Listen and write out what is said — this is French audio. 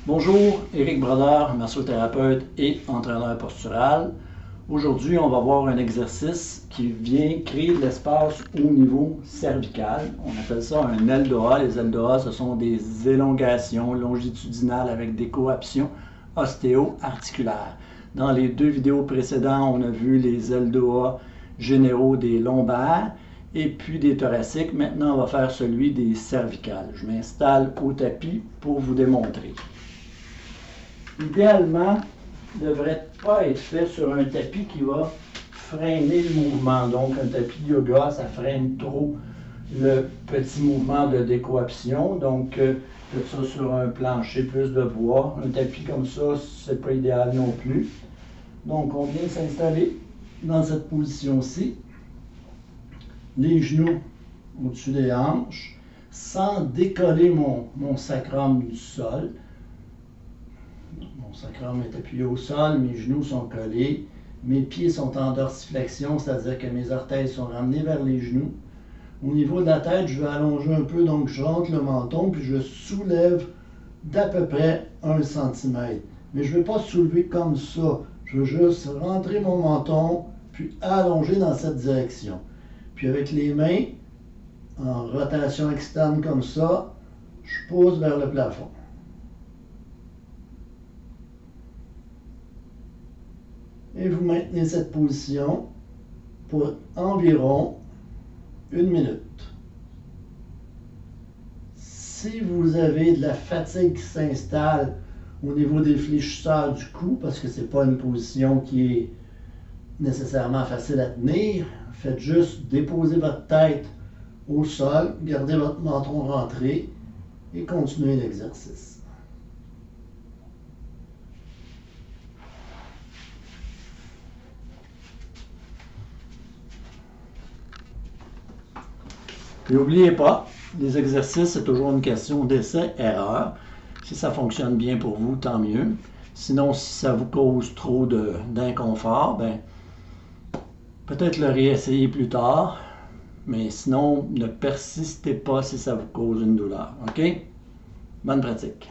Bonjour, Éric Brodeur, massothérapeute et entraîneur postural. Aujourd'hui, on va voir un exercice qui vient créer de l'espace au niveau cervical. On appelle ça un LDOA. Les LDOA, ce sont des élongations longitudinales avec des coaptions ostéo-articulaires. Dans les deux vidéos précédentes, on a vu les LDOA généraux des lombaires et puis des thoraciques. Maintenant, on va faire celui des cervicales. Je m'installe au tapis pour vous démontrer. Idéalement, ne devrait pas être fait sur un tapis qui va freiner le mouvement. Donc, un tapis de yoga, ça freine trop le petit mouvement de décoapsion. Donc, faites ça sur un plancher plus de bois. Un tapis comme ça, c'est pas idéal non plus. Donc, on vient s'installer dans cette position-ci. Les genoux au-dessus des hanches, sans décoller mon sacrum du sol. Mon sacrum est appuyé au sol, mes genoux sont collés, mes pieds sont en dorsiflexion, c'est-à-dire que mes orteils sont ramenés vers les genoux. Au niveau de la tête, je vais allonger un peu, donc je rentre le menton, puis je soulève d'à peu près 1 cm. Mais je ne vais pas soulever comme ça. Je veux juste rentrer mon menton, puis allonger dans cette direction. Puis avec les mains, en rotation externe comme ça, je pose vers le plafond. Et vous maintenez cette position pour environ 1 minute. Si vous avez de la fatigue qui s'installe au niveau des fléchisseurs du cou, parce que ce n'est pas une position qui est nécessairement facile à tenir, faites juste déposer votre tête au sol, gardez votre menton rentré et continuez l'exercice. Et n'oubliez pas, les exercices, c'est toujours une question d'essai-erreur. Si ça fonctionne bien pour vous, tant mieux. Sinon, si ça vous cause trop d'inconfort, ben, peut-être le réessayer plus tard. Mais sinon, ne persistez pas si ça vous cause une douleur. OK? Bonne pratique.